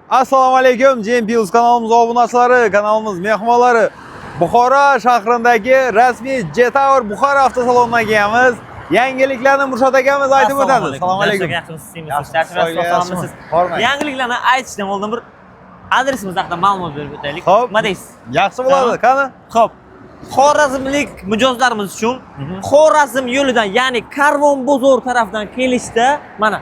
Assalomu alaykum, Jempius kanalimiz obunachilari, kanalimiz mehmonlari. Buxoro shahridagi rasmiy Jetour Buxoro avtosalonidan kelamiz. Yangiliklarni Murshod akamiz aytib o'tadi. Assalomu alaykum. Yaxshimisiz? Yangiliklarni aytishdan oldin bir adresimiz haqida ma'lumot berib o'taylik. Nima deysiz? Yaxshi bo'ladi, qani? Xo'p. Xorazmlik mijozlarimiz uchun Xorazm yo'lidan, ya'ni Karvon bozor tarafdan kelishda, mana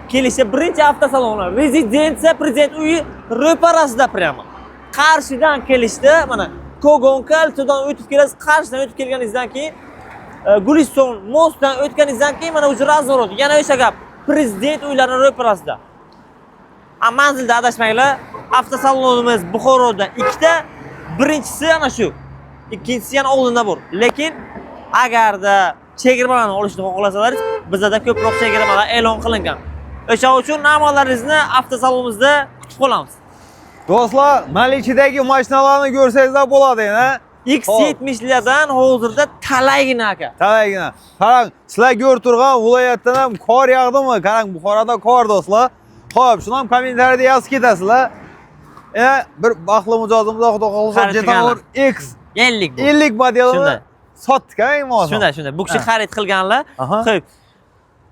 kelishda birinchi avtosalonlar Rezidensiya Prezident uyi ro'parasida prямо. Qarshidan kelishda, mana Kogon Kaltodan o'tib kelasiz, Qarshidan o'tib kelganingizdan keyin Guliston mostdan o'tganingizdan keyin mana o'sha razvorot, yana o'sha gap, Prezident uylarining ro'parasida. Manzilda adashmanglar. Avtosalonimiz Buxoroda ikkita. Birinchisi ana shu. Ikkinchisi yana oldinda bor. Lekin agarda chegirmalarni olishni xohlasalaringiz, bizda ko'proq chegirmalar e'lon qilingan. O'sha uchun namoylaringizni avtosalonimizda kutib qolamiz. Do'stlar, Malichidagi mashinalarni ko'rsangizlar bo'ladi, ha? X70lardan hozirda talaygina aka. Talaygina. Qarang, sizlar ko'rib turgan viloyatdan ham qor yog'dimi? Qarang, Buxoroda qor do'stlar. Xo'p, shuni ham kommentariyada yozib ketasizlar. Bir baxtli mijozimiz xudo xolisa Jetour X 50 bu. 50 modelini sotdik-a, imoz. Shunda. Bu kishi xarid qilganlar. Xo'p.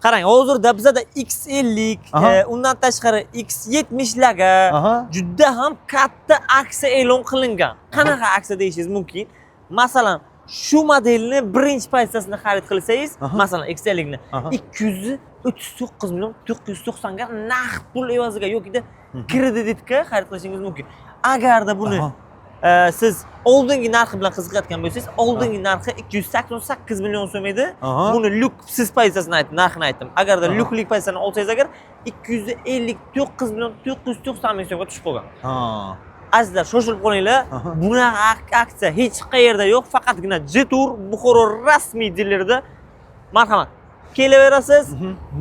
Qarang, hozirda bizda X50, undan tashqari X70larga juda ham katta aksiya e'lon qilingan. Qanaqa aksiya deyishingiz mumkin? Masalan, shu modelni birinchi pozitsiyasini xarid qilsangiz, masalan, X50 ni 239 million 990 ga naqd pul evaziga yoki kreditga xarid qilishingiz mumkin. Agarda buni siz oldingi narxi bilan qiziqayotgan bo'lsangiz, oldingi narxi 288 million so'm edi. Buni luksiz pozitsiyasini aytdim, narxini aytdim. Agarda lukslik pozitsiyasini olsangiz agar 259 million 990 ming so'mga tushib qolgan. Azizlar, shoshilib qolinglar. Bunaqa aksiya hech qayerda yo'q, faqatgina Jetour Buxoro rasmiy dillarida. Marhamat. Kelaverasiz,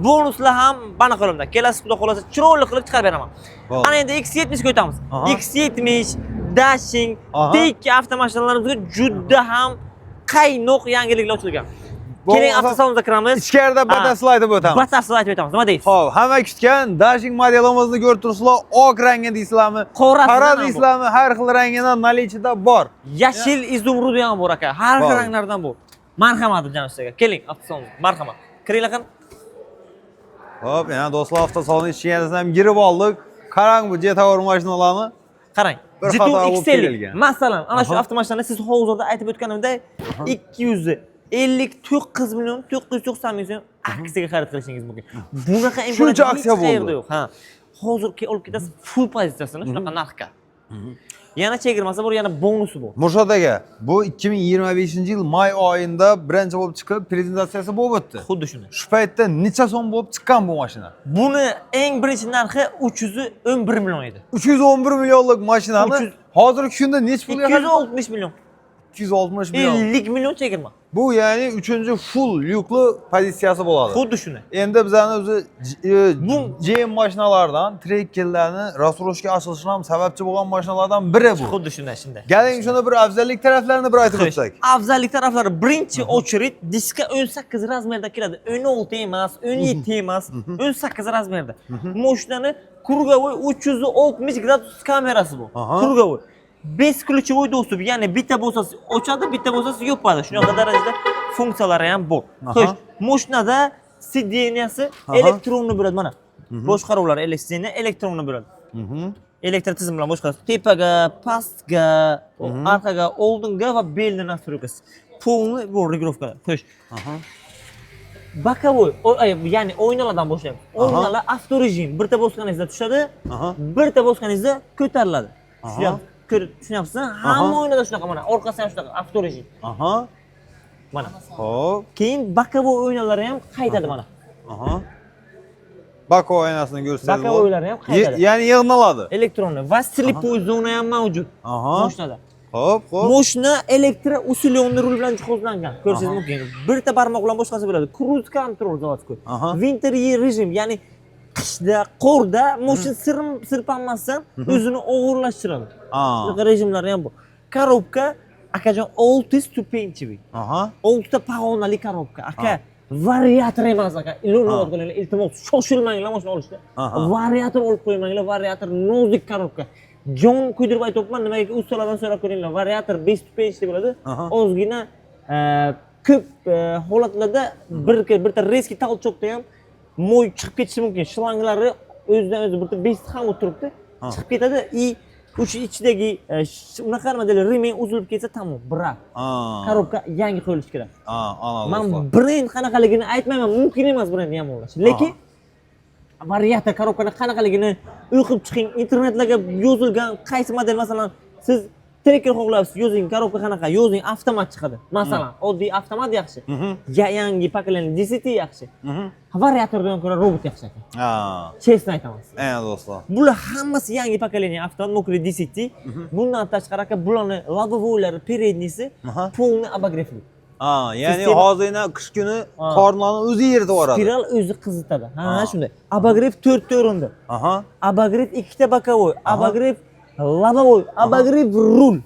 bonuslar ham bana qo'limda. Kelasiz, xudo xolasa chiroyli qilib chiqarib beraman. Ana endi X70 ga o'tamiz. X70, Dashing, Tek avtomashinalarimizga juda ham qaynoq yangiliklar ochilgan. Keling, avtosalonga kiramiz. Ichkarida batafsil aytib o'tamiz. Batafsil aytib o'tamiz. Nima deysiz? Xo'p, hamma kutgan Dashing modelimizni ko'rib turibsizlar. Oq rangga deysizlarmi? Qora deysizlarmi? Har xil rangidan nalichida bor. Yashil, izumrudi ham bor aka. Har xil ranglardan bor. Marhamat janob sizga. Keling, avtosalonga. Marhamat. Kiringlar qani. Hop, yana do'stlar avtosalon ichiga ham girib oldik. Qarang bu Jetour mashinalarini. Qarang. Jetour X50. Masalan, ana shu avtomashinani siz hozirda aytib o'tganimdek 259 million 990 ming so'm aksiyaga xarid qilishingiz mumkin. Bunaqa imkoniyat aksiya bo'ldi. Ha. Hozir olib ketasiz full pozitsiyasini shunaqa narxga. Yana chegirmasi bor, yana bonusi bor. Murshod aka, bu 2025-yil may oyida birinchi bo'lib chiqib prezentatsiyasi bo'lib o'tdi. Xuddi shuni. Shu paytda necha so'm bo'lib chiqqan bu mashina? Buni eng birinchi narxi 311 million edi. 311 millionlik mashinani hozirgi kunda nech pulga 260 million. 260 million. 50 million chegirma. Bu ya'ni 3-full lyukli pozitsiyasi bo'ladi. Xuddi shuni. Endi bizlarni o'zi bu GM mashinalardan trekkerlarni rasroshga ochilishini ham sababchi bo'lgan mashinalardan biri bu. Xuddi shunday. Galing shuni bir afzallik taraflarini bir aytib o'tsak. Afzallik taraflari birinchi очередь diska 18 razmerda keladi. 16 emas, 17 emas, 18 razmerda. Mashinani krugovoy 360 gradus kamerasi bu. Krugovoy. 5 ключевой достуp, ya'ni bitta bo'lsa ochadi, bitta bo'lsa yopadi. Shunaqa darajada funksiyalari ham bor. Xo'sh, mashinada sideniyasi elektronli bo'ladi mana. Boshqaruvlar elektronli bo'ladi. Elektr tizim bilan boshqarasiz. Tepaga, pastga, orqaga, oldinga va belni nastroykasi. Полный bu regrovkalar. Xo'sh. Bokovoy, ya'ni oynalardan boshlaymiz. Oynalar avto rejim. Birta bosganingizda tushadi, birta bosganingizda ko'tariladi. Tushunyapsizmi? Hamma o'yinlarda shunaqa mana, orqasi ham shunaqa, avto rejim. Mana. Xo'p. Keyin bokovoy o'yinlari ham qaytadi mana. Bokovoy oynasini ko'rsangiz. Bokovoy o'yinlari ham qaytadi. Ya'ni yig'naladi. Elektronli va slipoy zona ham mavjud. Mashinada. Xo'p. Mashina elektr usilyonli rul bilan jihozlangan. Ko'rishingiz mumkin. Birta barmoq bilan boshqasi bo'ladi. Cruise control zavodskiy. Winter rejim, ya'ni qishda, qorda mashina sirpanmasdan o'zini og'irlashtiradi. Bunaqa rejimlari ham bor. Korobka akajon 6 stupenchiy. 6 ta pog'onali korobka. Aka, variator emas aka. Iltimos qilinglar, iltimos shoshilmanglar mashina olishda. Variator olib qo'ymanglar, variator nozik korobka. Jon kuydirib aytibman, nimaga ustalardan so'rab ko'ringlar. Variator 5 stupенчатый bo'ladi. Ozgina ko'p holatlarda bir резкий толчокda ham mo'y chiqib ketishi mumkin. Shlanglari o'zidan o'zi bir besti ham o'tiribdi. Chiqib ketadi и o'sha ichidagi unaqa model remen uzilib ketsa tamom, brak. Korobka yangi qo'yilishi kerak. Men brend qanaqaligini aytmayman, mumkin emas brendni yomonlash. Lekin variator korobkani qanaqaligini o'qib chiqing, internetlarga yozilgan qaysi model masalan siz trekker xohlayapsiz, yozing korobka qanaqa, yozing avtomat chiqadi. Masalan, oddiy avtomat yaxshi. Yangi pokoleniya DCT yaxshi. Variatordan ko'ra robot yaxshi ekan. Chestni aytamiz. Do'stlar. Bular hammasi yangi pokoleniya avtomat mokri DCT. Bundan tashqari aka bularni lobovoylari, perednisi полный обогревli. Ya'ni hozirda qish kuni qorlarni o'zi yeritib yuboradi. Spiral o'zi qizitadi. Shunday. Обогрев 4 ta o'rinda. Обогрев 2 ta bokovoy, обогрев lobovoy, обогрев rul.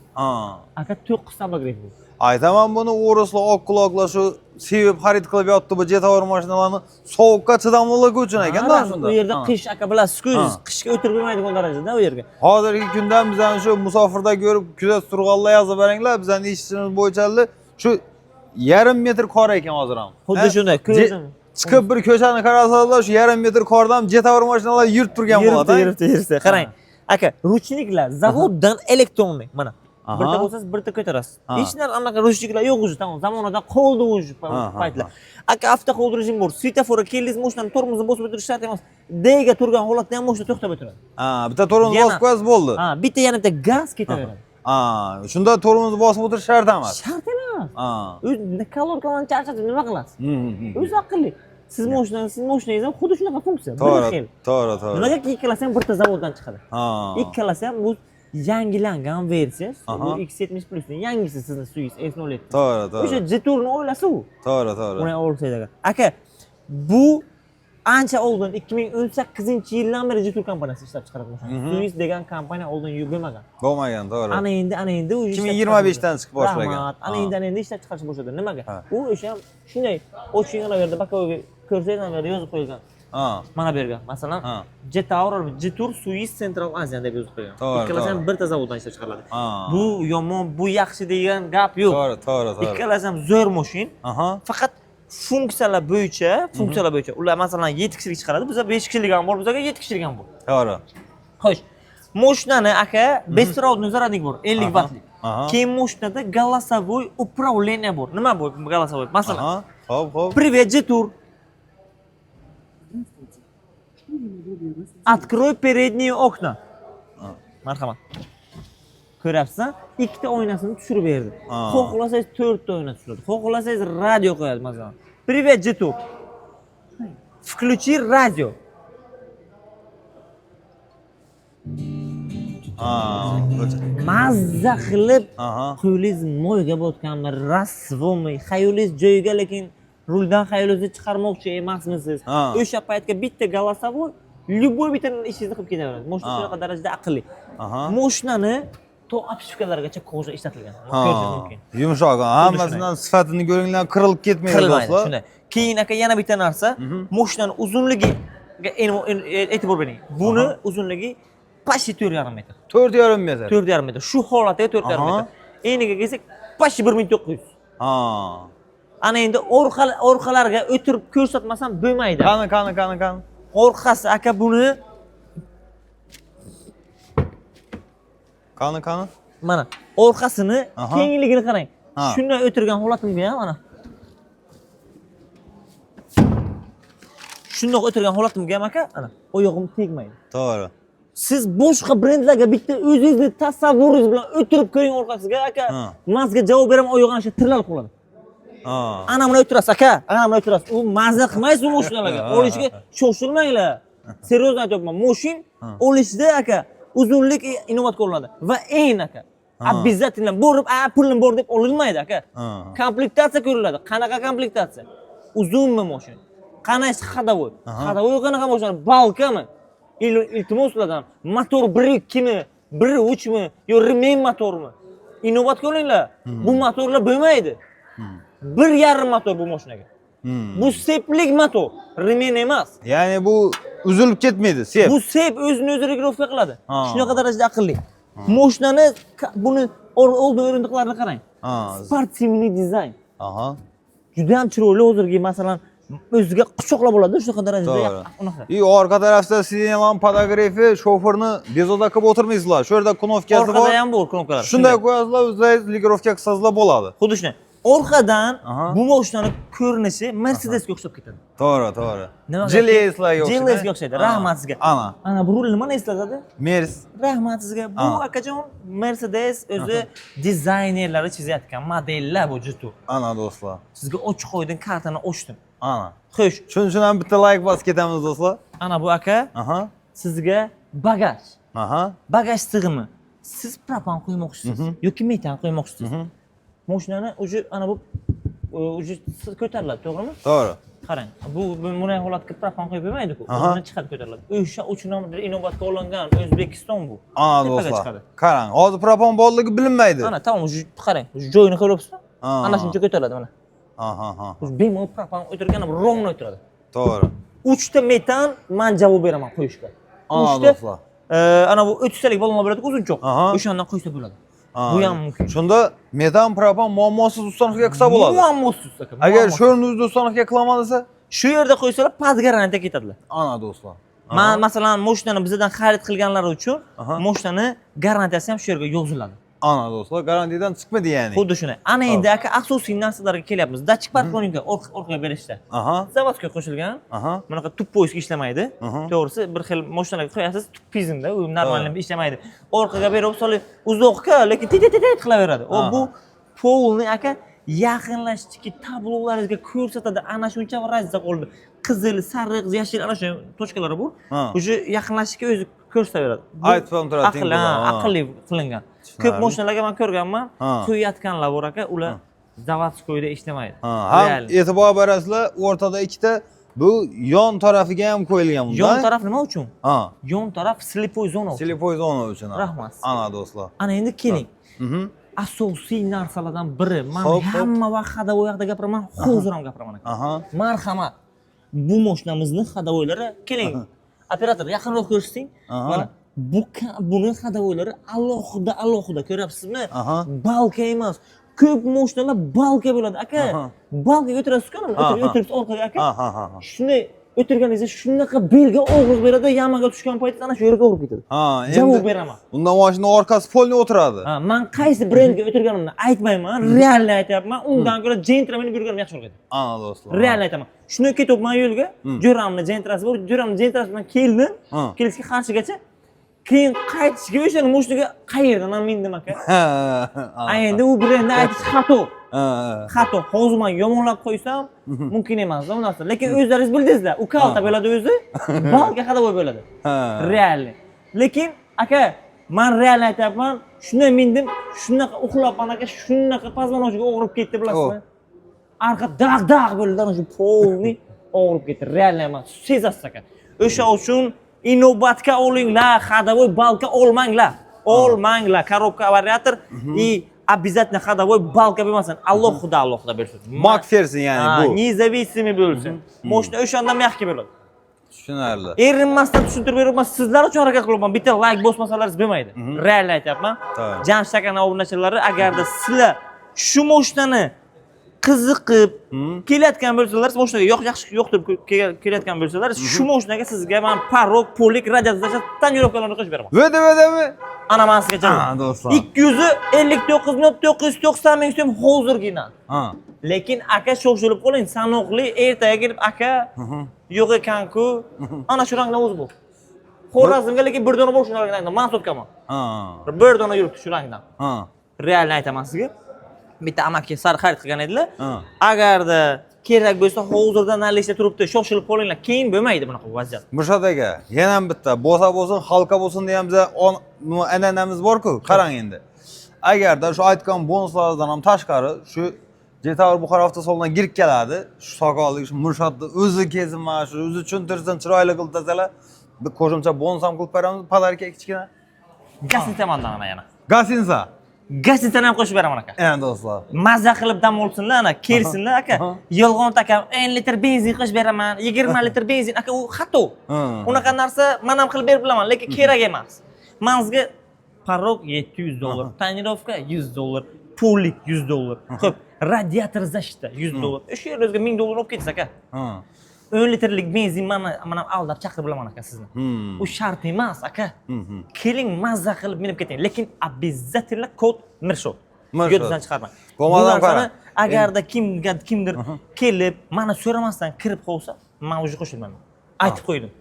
Aka 9 ta обогрев bu. Aytaman buni o'rislar, oq-quloqlar shu sevib xarid qilib yotdi bu jetovar mashinalarni sovuqqa chidamliligi uchun ekan-da shunda. Bu yerda qish aka bilasiz-ku, qishga o'tirib bo'lmaydigan darajada u yerga. Hozirgi kunda bizani shu musofirda ko'rib kuzatib turganlar yozib beringlar, bizning eshitishimiz bo'yicha shu yarim metr qor ekan hozir ham. Xuddi shunday, ko'rdim. Chiqib bir ko'chani qarasangiz, shu yarim metr qordan jetovar mashinalar yurib turgan bo'ladi. Yuribdi. Qarang. Aka, ruchniklar zavoddan elektronniy, mana. Birta bo'lsangiz, birta ko'tarasiz. Hech narsa anaqa ruchniklar yo'q o'zi, tamom. Zamonadan qoldi o'zi paytlar. Aka, avtohol rejim bor. Svetoforga keldingiz, mashinani tormozni bosib o'tirish shart emas. D ga turgan holatda ham mashina to'xtab o'tiradi. Bitta tormozni bosib qo'yasiz bo'ldi. Bitta yana bitta gaz ketaveradi. Shunda tormozni bosib o'tirish shart emas. Shart emas. O'zi kalorkalarni charchatib nima qilasiz? O'zi aqlli. Siz mashinangiz ham xuddi shunaqa funksiya. To'g'ri. Nimaga ikkalasi ham bitta zavoddan chiqadi? Ikkalasi ham bu yangilangan versiya. Bu X70 Plus'ning yangisi sizni Suis S07. To'g'ri. O'sha Jeturni o'ylasa u. To'g'ri. Uni olsangiz aka. Bu ancha oldin 2018-yildan beri Jetur kompaniyasi ishlab chiqaradi mashina. Suis degan kompaniya oldin bo'lmagan. To'g'ri. Ana endi 2025 dan chiqib boshlagan. Ana endi ishlab chiqarish boshladi. Nimaga? U o'sha shunday ochiqona yerda bakovga ko'rsangiz ham yozib qo'yilgan. Mana bu yerga masalan Jetur Suis Central Asia deb yozib qo'ygan. Ikkalasi ham bitta zavoddan ishlab chiqariladi. Bu yomon, bu yaxshi degan gap yo'q. To'g'ri. Ikkalasi ham zo'r mashin. Faqat funksiyalar bo'yicha, ular masalan 7 kishilik chiqaradi. Bizda 5 kishilik ham bor, bizga 7 kishilik ham bor. To'g'ri. Xo'sh. Mashinani aka беспроводный zaradnik bor, 50 wattlik. Keyin mashinada голосовой управление bor. Nima bu голосовой? Masalan. Xo'p. Привет, Jetur. Открой передние окна. Marhamat. Ko'ryapsiz-a? Ikkita oynasini tushirib berdi. Xohlasangiz 4 ta oyna tushiradi. Xohlasangiz radio qo'yadi masalan. Привет, Jetur. Включи радио. Mazza qilib qo'lingiz mo'yga botganmi, rasvomi, xayolingiz joyiga, lekin ruldan xayolingizni chiqarmoqchi emasmisiz? O'sha paytga bitta голосовой любой bitta ishingizni qilib ketaveradi. Mashina shunaqa darajada aqlli. Mashinani to apishkalargacha ko'za ishlatilgan. Ko'rish mumkin. Yumshoq, hammasidan sifatini ko'ringlar, qirilib ketmaydi do'stlar. Shunday. Keyin aka yana bitta narsa, mashinani uzunligiga e'tibor bering. Buni uzunligi почти 4,5 metr. 4,5 metr. 4,5 metr. Shu holatda 4,5 metr. Eniga kelsak, почти 1900. Ana endi orqalarga o'tirib ko'rsatmasam bo'lmaydi. Qani. Orqasi aka buni Qani. Mana orqasini kengligini qarang. Shunday o'tirgan holatimga ham mana. Shunday o'tirgan holatimga ham aka, ana oyog'im tegmaydi. To'g'ri. Siz boshqa brendlarga bitta o'zingizni tasavvuringiz bilan o'tirib ko'ring orqasiga aka. Mazga javob beraman, oyog'im shu tirlalib qoladi. Ana buni o'tirasiz aka, ana buni o'tirasiz. U mazza qilmaysiz u mashinalarga. Olishga shoshilmanglar. Seriozdan aytyapman. Mashin olishda aka uzunlik inobat ko'riladi va eng aka. Обязательно borib, pulim bor deb olinmaydi aka. Komplektatsiya ko'riladi. Qanaqa komplektatsiya? Uzunmi mashina? Qanaqasi xadavoy? Xadavoy qanaqa mashina? Balkami? Iltimoslardan motor 1.2 mi, 1.3 mi, yo remen motormi? Inobat ko'ringlar. Bu motorlar bo'lmaydi. 1.5 motor bu mashinaga. Bu seplik motor, remen emas. Ya'ni bu uzilib ketmaydi, sep. Bu sep o'zini o'zi regulovka qiladi. Ha. Shunaqa darajada aqlli. Mashinani buni oldi o'rindiqlarini qarang. Ha. Sportivniy dizayn. Aha. Juda ham chiroyli hozirgi masalan o'ziga quchoqlab oladi shunaqa darajada unaqa. Orqa tarafda sirenalar podografi, shoferni bezovta qilib o'tirmaysizlar. Shu yerda knopkasi bor. Orqada ham bor knopkalar. Shunday qo'yasizlar, o'zingiz ligirovka qilsangizlar bo'ladi. Xuddi shunday. Orqadan bu mashinani ko'rinishi Mercedesga o'xshab ketadi. To'g'ri. Nimaga? GLS'larga o'xshaydi. GLS'ga o'xshaydi. Rahmat sizga. Ana bu rulni mana eslatadi? Mers. Rahmat sizga. Bu akajon Mercedes o'zi dizaynerlari chizayotgan modellar bu juda. Ana do'stlar. Sizga ochiq qo'ydim, kartani ochdim. Ana. Xo'sh, Shuning uchun ham bitta like bosib ketamiz do'stlar. ana bu aka sizga bagaj. Bagaj sig'imi. Siz propan qo'ymoqchisiz yoki metan qo'ymoqchisiz. Mashinani uji ana bu uji ko'tariladi, to'g'rimi? To'g'ri. Qarang, bu bunday holatga propan qo'yib bermaydi-ku. O'zini chiqarib ko'tariladi. O'sha uchun ham inovatga olingan O'zbekiston bu. Ana do'stlar. Qarang, hozir propan borligi bilinmaydi. Ana, tamom, qarang, joyini qo'yibsiz. Ana shuncha ko'tariladi mana. Bemalol propan o'tirganda rovno o'tiradi. To'g'ri. 3 ta metan men javob beraman qo'yishga. Ana do'stlar. Ana bu 3talik ballonlar bo'ladi, uzunchoq. O'shandan qo'ysa bo'ladi. Bu ham mumkin. Shunda metan propan muammosiz ustanovka qilsa bo'ladi. Muammosiz aka. Agar sho'rni o'zida ustanovka qilaman desa, shu yerda qo'ysalar past garantiya ketadilar. ana do'stlar. Men masalan mashinani bizdan xarid qilganlar uchun mashinani garantiyasi ham shu yerga yoziladi. Ana do'stlar, garantiyadan chiqmaydi ya'ni. Xuddi shunday. Ana endi aka asosiy narsalarga kelyapmiz. Datchik parkroninga orqaga berishda. Zavodga qo'shilgan. Bunaqa tub poyezd ishlamaydi. To'g'risi bir xil mashinalarga qo'yasiz, tub pizmda, u normalni ishlamaydi. Orqaga berib solib uzoqqa, lekin tit qilaveradi. Bu polni aka yaqinlashdiki tablolaringizga ko'rsatadi. Ana shuncha razza qoldi. Qizil, sariq, yashil ana shu tochkalari bor. O'sha yaqinlashishga o'zi ko'rsataveradi. Aytib turadi. Aqlli qilingan. Ko'p mashinalarga men ko'rganman, qo'yayotganlar bor aka, ular zavodskoyda ishlamaydi. Ham e'tibor berasizlar, o'rtada ikkita bu yon tarafiga ham qo'yilgan bunda. Yon taraf nima uchun? Yon taraf slipoy zona uchun. Slipoy zona uchun. Rahmat. Ana do'stlar. Ana endi keling. Asosiy narsalardan biri, men hamma vaqt hadovoyda gapiraman, hozir ham gapiraman aka. Marhamat. Bu mashinamizni hadovoylari, keling. Operator yaqinroq ko'rsating. Mana buni hadovoylari alohida ko'ryapsizmi? Balka emas. Ko'p mashinalar balka bo'ladi aka. Balkaga o'tirasiz-ku, o'tiribsiz orqaga aka. Shunday o'tirganingizda shunaqa belga og'riq beradi, yamaga tushgan paytda ana shu yerga og'rib ketadi. Javob beraman. Unda mashina orqasi polni o'tiradi. Men qaysi brendga o'tirganimni aytmayman, realni aytyapman. Undan ko'ra Gentramen yurganim yaxshi bo'ladi. Ana do'stlar. Realni aytaman. Shuni ketyapman yo'lga, jo'ramni Gentrasi bor, jo'ramni Gentrasi bilan keldim, kelishga qarshigacha. Keyin qaytishga o'shani mashinaga qayerdan ham mindim aka. Endi u brendni aytish xato. Xato. Hozir men yomonlab qo'ysam mumkin emas u narsa. Lekin o'zlaringiz bildingizlar, u kalta bo'ladi o'zi, balka hadovoy bo'ladi. Realni. Lekin aka, men realni aytyapman, shunday mindim, shunaqa uxlabman aka, shunaqa pazmonochiga o'g'rib ketdi bilasizmi? Arqa daq bo'ldi, ana shu polni o'g'rib ketdi. Realni emas, sezasiz aka. O'sha uchun inovatga olinglar, hadovoy balka olmanglar. Olmanglar, korobka variator и обязательно hadovoy balka bo'lmasin. Alohida bersin. Mak versin ya'ni bu. Независимый bo'lsin. Mashina o'shanda mehki bo'ladi. Tushunarli. Erinmasdan tushuntirib beraman. Sizlar uchun harakat qilyapman. Bitta like bosmasalaringiz bo'lmaydi. Realni aytyapman. Jamshid akaning obunachilari agarda sizlar shu mashinani qiziqib kelayotgan bo'lsalar, mashinaga yaxshi yo'qtirib kelayotgan bo'lsalar, shu mashinaga sizga men parok, polik, radiator tonirovkalarni qo'shib beraman. Vedami? Ana men sizga javob. Do'stlar. 259 ming so'm hozirgina. Lekin aka sho'shilib qoling, sanoqli ertaga kelib aka yo'q ekan-ku. Ana shu rangdan o'zi bu. Xo'razmga lekin bir dona bor shu rangdan. Men sotganman. Bir dona yuribdi shu rangdan. Realni aytaman sizga. Bitta amaki sar xarid qilgan edilar. Agarda kerak bo'lsa hozirdan nalishda turibdi, shoshilib qolinglar. Keyin bo'lmaydi bunaqa vaziyat. Mushad aka, yana ham bitta bo'lsin, halqa bo'lsin deyamiz, an'anamiz bor-ku. Qarang endi. Agarda shu aytgan bonuslardan ham tashqari shu Jetavr Buxoro avtosalonidan girib keladi, shu soqolli, shu Murshadni o'zi kezma, shu o'zi tushuntirsin, chiroyli qilib tasalar, bir qo'shimcha bonus ham qilib beramiz, podarka kichkina. Gasinsa mandan yana. Gasinsa. Gazetani ham qo'shib beraman aka. Endi do'stlar. Mazza qilib dam olsinlar, ana kelsinlar aka. Yolg'on akam 10 litr benzin qo'shib beraman, 20 litr benzin aka u xato. Unaqa narsa men ham qilib berib bilaman, lekin kerak emas. Manzga parok $700, tonirovka $100, polik $100. Xo'p, radiator zashta $100. O'sha yerga $1000 olib ketsa aka. 10 litrlik benzin mana aldab chaqirib bilaman aka sizni. U shart emas aka. Keling mazza qilib minib keting, lekin обязательно kod Mirshot. Yoddan chiqarmang. Bo'lmadan qara. Agarda kimdir kelib, mana so'ramasdan kirib qolsa, men o'zi qo'shilmayman. Aytib qo'ydim.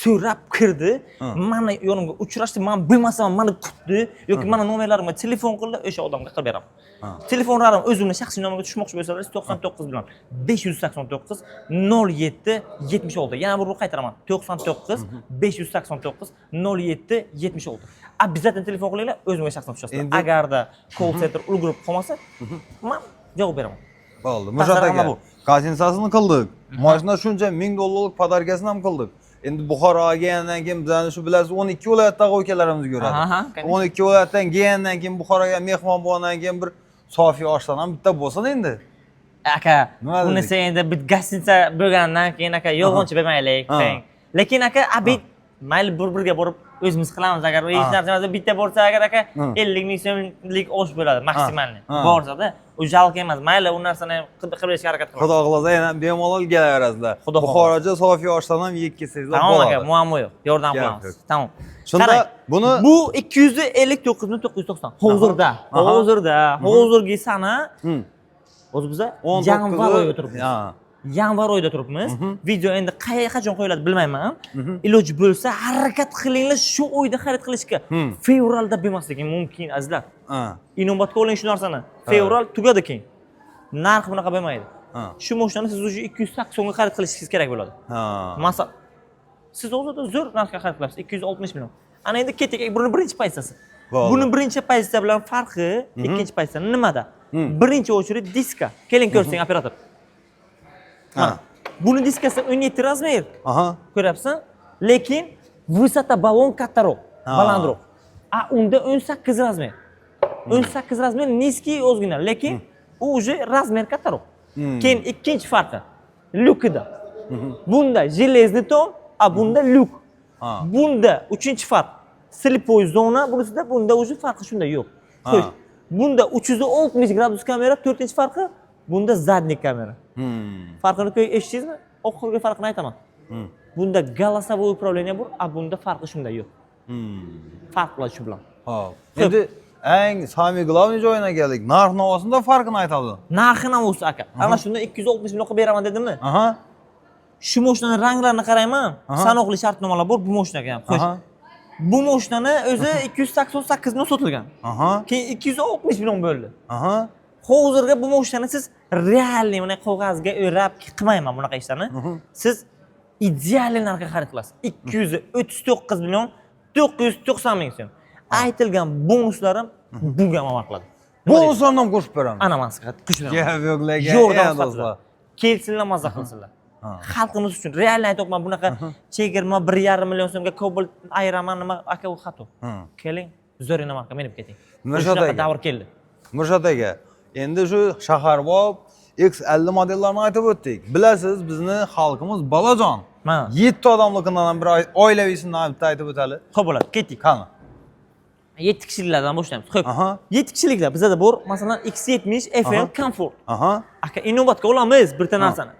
So'rab kirdi, mana yonimga uchrashdi, men bilmasam meni kutdi yoki mana nomerlarimga telefon qildi, o'sha odamga qilib beraman. Telefonlarim o'zimning shaxsiy nomimga tushmoqchi bo'lsangiz 99 bilan 589 07 76. Yana bir qaytaraman. 99 589 07 76. Обязательно telefon qilinglar, o'zimga shaxsan tushasizlar. Agarda call center ulgurib qolmasa, men javob beraman. Bo'ldi. Murat aka, kompensasiyasini qildik. Mashina shuncha $1000 podarkasini ham qildik. Endi Buxoroga kelgandan keyin bizani shu bilasiz 12 viloyatdagi o'kalarimiz ko'radi. 12 viloyatdan kelgandan keyin Buxoroga mehmon bo'lgandan keyin bir sofiy oshdan ham bitta bo'lsin endi. Aka, bunisi endi bit gastitsa bo'lgandan keyin aka yolg'onchi bermaylik. Lekin aka, abid mayli bir-birga borib o'zimiz qilamiz. Agar hech narsa emas, bitta bo'lsa agar aka 50 ming so'mlik osh bo'ladi maksimalni. Borsa-da, u jalq emas. Mayli u narsani qilib berishga harakat qilamiz. Xudo xolasa yana bemalol kelaverasizlar. Buxoroga sofiy oshdan ham yeb kelsangizlar bo'ladi. Tamom aka, muammo yo'q. Yordam qilamiz. Tamom. Shunda buni bu 259.990. Hozirgi sana o'zi biza yanvar oyida turibmiz. Yanvar oyida turibmiz. Video endi qachon qo'yiladi bilmayman. Iloji bo'lsa harakat qilinglar shu oyda xarid qilishga. Fevralda bermasligi mumkin azizlar. Inobatga oling shu narsani. Fevral tugadi keyin. Narx bunaqa bo'lmaydi. Shu mashinani siz o'zi 280 ga xarid qilishingiz kerak bo'ladi. Masal siz o'zida zo'r narxga xarid qilasiz 260 million. Ana endi ketik buni birinchi pozitsiyasi. Buni birinchi pozitsiya bilan farqi ikkinchi pozitsiya nimada? Birinchi очередь diska. Keling ko'rsang operator. Buni diskasi 17 razmer. Ko'ryapsan? Lekin vысота balon kattaroq, balandroq. Unda 18 razmer. 18 razmer низкий ozgina, lekin u уже razmer kattaroq. Keyin ikkinchi farqi lyukida. Bunda железный ton, bunda lyuk. Bunda uchinchi farq slipoy zona, bunisida bunda уже farqi shunda yo'q. Xo'sh, bunda 360 gradus kamera, to'rtinchi farqi bunda задний kamera. Farqini eshitdingizmi? Oxirgi farqini aytaman. Bunda голосовое управление bor, bunda farqi shunda yo'q. Farqlar shu bilan. Xo'p. Endi eng samimiy glavniy joyina keldik. Narx-navosida farqini aytadi. Narx-navosi aka. Ana shunda 260 million qilib beraman dedimmi? Shu mashinaning ranglarini qarayman. Sanoqli shartnomalar bor bu mashinaga ham. Xo'sh. Bu mashinani o'zi 288 million sotilgan. Keyin 260 million bo'ldi. Hozirga bu mashinani siz realniy mana qog'ozga o'rab qilmayman bunaqa ishlarni. Siz ideal narxga xarid qilasiz. 239 million 990 ming so'm. Aytilgan bonuslarim bunga amal qiladi. Bonuslarni ham qo'shib beraman. Ana man siz qo'shib beraman. Gap yo'qlarga. Yordam qilinglar. Kelsinlar, mazza qilsinlar. Xalqimiz uchun realniy aytmoqman, bunaqa chegirma 1,5 million so'mga Cobalt ayiraman nima aka u xato. Keling, zo'rina marka menib keting. Shunaqa davr keldi. Mirshot aka, endi shu shaharbob X50 modellarni aytib o'tdik. Bilasiz, bizni xalqimiz balajon. 7 odamligidan ham bir oilaviysini aytib o'tali. Xo'p bo'ladi, ketdik. Qani. 7 kishiliklardan boshlaymiz. Xo'p. 7 kishiliklar bizda bor, masalan X70 FL Comfort. Aka, inovatga olamiz bir ta narsani.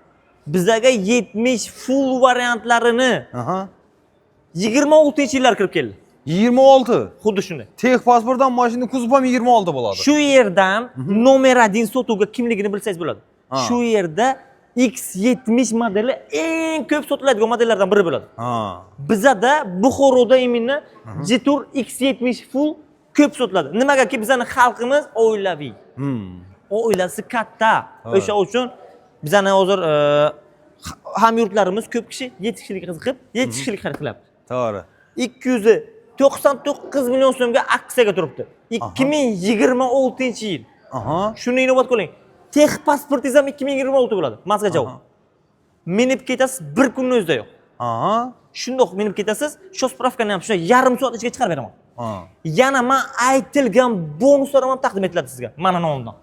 Bizga 70 full variantlarini 26-yillar kirib keldi. 26. Xuddi shunday. Tex pasportdan mashina kuzov ham 26 bo'ladi. Shu yerdan nomer 1 sotuvga kimligini bilsangiz bo'ladi. Shu yerda X70 modeli eng ko'p sotiladigan modellardan biri bo'ladi. Bizda Buxoroda imini Jetur X70 full ko'p sotiladi. Nimagaki bizning xalqimiz oilaviy. Oilasi katta. O'sha uchun bizning hozir hamyurtlarimiz ko'p kishi 7 kishilik qiziqib, 7 kishilik xarid qilyapti. To'g'ri. 299 million so'mga aksiyaga turibdi. 2026-yil. Shuni inobat qiling. Tex pasportingiz ham 2026 bo'ladi. Mazga javob. Minib ketasiz, bir kunning o'zida yo'q. Shundoq minib ketasiz, shu spravkani ham shunday yarim soat ichiga chiqarib beraman. Yana men aytilgan bonuslar ham taqdim etiladi sizga. Mana nomimdan.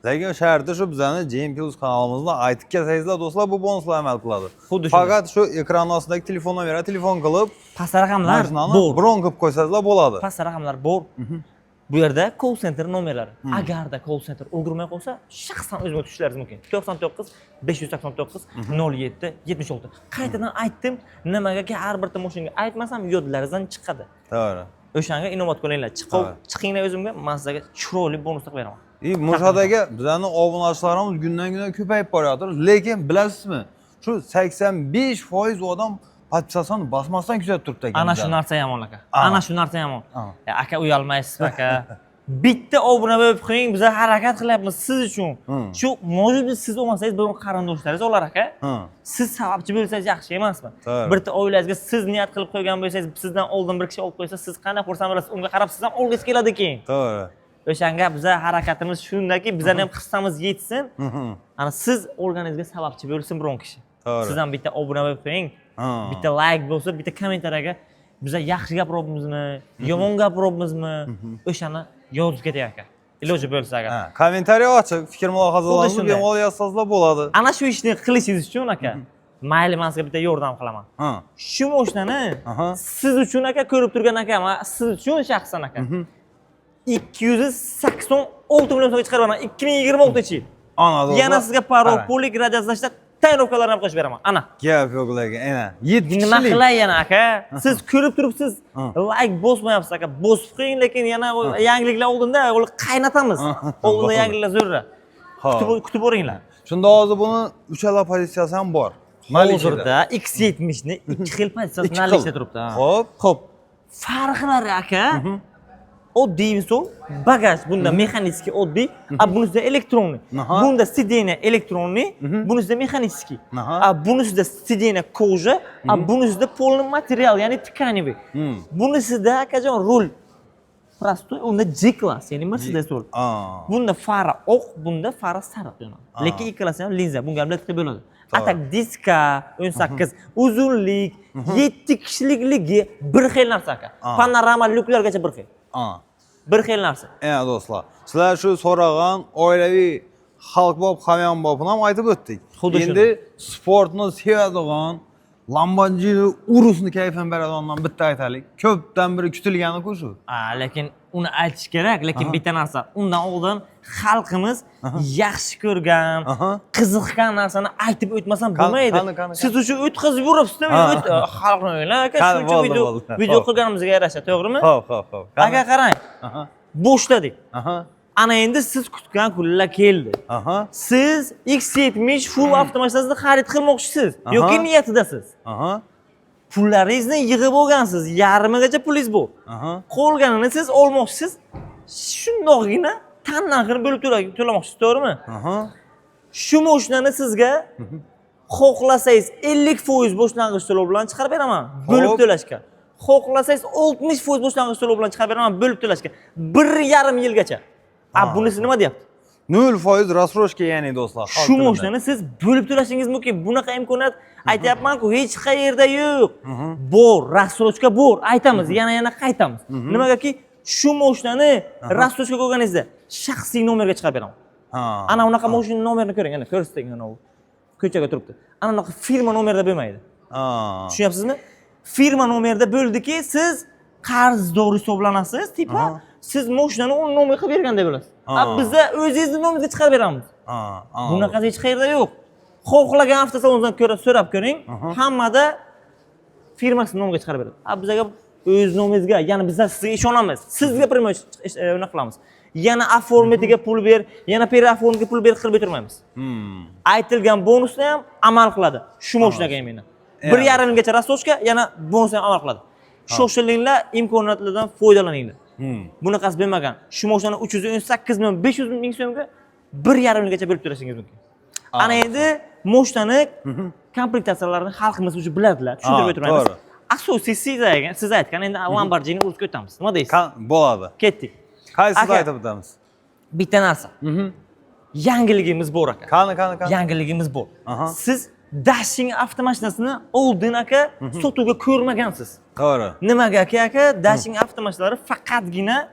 Lekin sharti shu bizani Jim Plus kanalimizda aytib kelsangizlar do'stlar bu bonuslar amal qiladi. Xuddi shunday. Faqat shu ekran ostidagi telefon nomeriga telefon qilib, past raqamlar bor. Bron qilib qo'ysangizlar bo'ladi. Past raqamlar bor. Bu yerda call center nomerlari. Agarda call center ulgurmay qolsa, shaxsan o'zimga tushishlaringiz mumkin. 99 589 07 76. Qaytadan aytdim, nimagaki har bir mashinaga aytmasam yodlaringizdan chiqadi. To'g'ri. O'shanga inobat qilinglar. Chiqinglar o'zimga, men sizga chiroyli bonuslar beraman. Mushadagi bizning obunachilarimiz kundan-kun ko'payib boryapti. Lekin bilasizmi? Shu 85% odam podpisasiyani bosmasdan kuzatib turibdi ekan. Ana shu narsa yomon aka. Ana shu narsa yomon. Aka uyalmaysiz aka. Bitta obuna bo'lib qo'ying, biz harakat qilyapmiz siz uchun. Shu mo'jiz siz olmasangiz bu qarindoshlaringiz olar aka. Siz sababchi bo'lsangiz yaxshi emasmi? Bitta oilangizga siz niyat qilib qo'ygan bo'lsangiz, sizdan oldin bir kishi olib qo'ysa, siz qanday xursand bo'lasiz? Unga qarab siz ham olg'ingiz keladi keyin. To'g'ri. O'shanga biza harakatimiz shundaki, bizlarning ham hissamiz yetsin. Ana siz olganingizga sababchi bo'lsin biron kishi. Sizdan bitta obuna bo'lib qo'ying. Bitta like bo'lsa, bitta kommentariyaga biza yaxshi gapiryapmizmi, yomon gapiryapmizmi, o'shani yozib keting aka. Iloji bo'lsa agar. Kommentariya ochiq, fikr mulohazalaringizni bemalol yozsangizlar bo'ladi. Ana shu ishni qilishingiz uchun aka, mayli men sizga bitta yordam qilaman. Shu mashinani siz uchun aka, ko'rib turgan aka, men siz uchun shaxsan aka 286 million so'mga chiqarib beraman 2026-yil. Yana sizga parol, polik, radiozashlar tayinlovkalarni ham qo'shib beraman. Ana. Gap yo'q lekin, ana. 7 kishilik. Nima qilay yana aka? Siz ko'rib turibsiz, like bosmayapsiz aka. Bosib qo'ying, lekin yana yangiliklar oldinda ular qaynatamiz. Oldinda yangiliklar zo'ra. Kutib o'ringlar. Shunda hozir buni uchala pozitsiyasi ham bor. Hozirda X70 ni 2 xil pozitsiyasi nalishda turibdi. Xo'p. Farqlari aka. Oddiy stol, bagaj bunda mexanический oddiy, a bunisida elektronniy. Bunda sideniya elektronniy, bunisida mexanический. A bunisida sideniya koja, a bunisida polni material, ya'ni tkaniviy. Bunisida akajon rul prostoy, unda G-class, ya'ni Mercedes rul. Bunda fara oq, bunda fara sariq yo'nal. Lekin ikkalasi ham linza, bunga ham biletga bo'ladi. Atak diska 18, uzunlik, 7 kishilikligi bir xil narsa aka. Panorama lyuklargacha bir xil. Bir xil narsa. Do'stlar, sizlar shu so'ragan oilaviy xalq bo'lib, hamyon bo'libni ham aytib o'tdik. Endi sportni sevadigan, Lamborghini Urus'ni kayfan beradigandan bitta aytaylik. Ko'pdan biri kutilgani-ku shu. Lekin uni aytish kerak, lekin bitta narsa. Undan oldin xalqimiz yaxshi ko'rgan, qiziqqan narsani aytib o'tmasam bo'lmaydi. Siz uchun o'tkazib yuribsiz-da, xalqni o'ylang aka, shuncha video qilganimizga yarasha, to'g'rimi? Xo'p. Aka qarang. Boshladik. Ana endi siz kutgan kunlar keldi. Siz X70 full avtomashinasini xarid qilmoqchisiz yoki niyatidasiz? Pullaringizni yig'ib olgansiz, yarmigacha pulingiz bor. Qolganini siz olmoqchisiz. Shundoqgina tan-narxini bo'lib to'lamoqchisiz, to'g'rimi? Shu mashinani sizga xohlasangiz 50% boshlang'ich to'lov bilan chiqarib beraman, bo'lib to'lashga. Xohlasangiz 60% boshlang'ich to'lov bilan chiqarib beraman, bo'lib to'lashga. 1,5 yilgacha. Bunisi nima deyapti? 0% рассрочка, ya'ni do'stlar. Shu mashinani siz bo'lib to'lashingiz mumkin. Bunaqa imkoniyat aytayapman-ku, hech qayerda yo'q. Bor, рассрочка bor. Aytamiz, yana qaytamiz. Nimagaki shu mashinani рассрочка ko'rganingizda shaxsiy nomerga chiqarib beraman. Ana unaqa mashina nomerini ko'ring, ana ko'rsating, ana u ko'chaga turibdi. Ana unaqa firma nomerida bo'lmaydi. Tushunyapsizmi? Firma nomerida bo'ldiki, siz qarzdor hisoblanasiz, tipa siz mashinani o'ng nomer qilib berganda bo'lasiz. Bizda o'zingizning nomeringizga chiqarib beramiz. Bunaqasi hech qayerda yo'q. Xohlagan avtosalondan so'rab ko'ring, hammada firmasining nomiga chiqarib beradi. Bizga o'z nomeringizga, ya'ni biz sizga ishonamiz. Sizga primo unaqa qilamiz. Yana oformitiga pul ber, yana perioformga pul ber qilib o'tirmaymiz. Aytilgan bonusni ham amal qiladi. Shu mashinaga yana 1,5 yilgacha rastochka, yana bonus ham amal qiladi. Shoshilinglar, imkoniyatlardan foydalaninglar. Bunaqasi bo'lmagan. Shu mashinani 318 million 500 ming so'mga 1,5 yilgacha bo'lib to'lashingiz mumkin. Ana endi mashinani komplektatsiyalarini xalqimiz uchun biladilar, tushuntirib o'tiramiz. Asosiysi siz aytgan, endi Lamborghini Urus'ga o'tamiz. Nima deysiz? Bo'ladi. Ketdik. Qaysini aytib o'tamiz? Bitta narsa. Yangiligimiz bor aka. Qani. Yangiligimiz bor. Siz Dashing avtomashinasini oldin aka sotuvga ko'rmagansiz. To'g'ri. Nimaga aka Dashing avtomashinalari faqatgina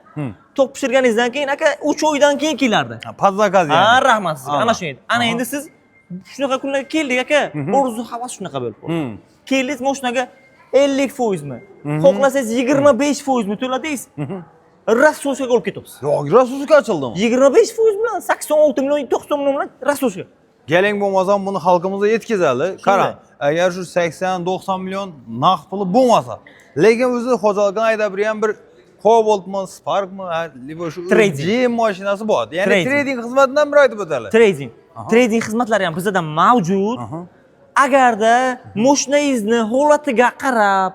topshirganingizdan keyin aka 3 oydan keyin kelardi. Podzakaz Ha, yani. rahmat sizga. Ana shu edi. Ana endi siz shunaqa kunlarga keldik aka. Orzu havas shunaqa bo'lib qoldi. Keldingiz mashinaga 50% mi? Xohlasangiz 25% mi to'ladingiz? Rassosga olib ketyapsiz. Yo'q, Rasulga açıldımı? 25% bilan 86 million 90 million bilan rassosga. Gelin bo'lmasam buni xalqimizga yetkazadi. Qarang, agar shu 80-90 million naqd puli bo'lmasa, lekin o'zi xo'jaligini haydab yurgan bir Cobaltmi, Sparkmi, libo shu GM mashinasi bor. Ya'ni trading xizmatidan bir aytib o'tadi. Trading xizmatlari ham bizda mavjud. Agarda mashinangizni holatiga qarab,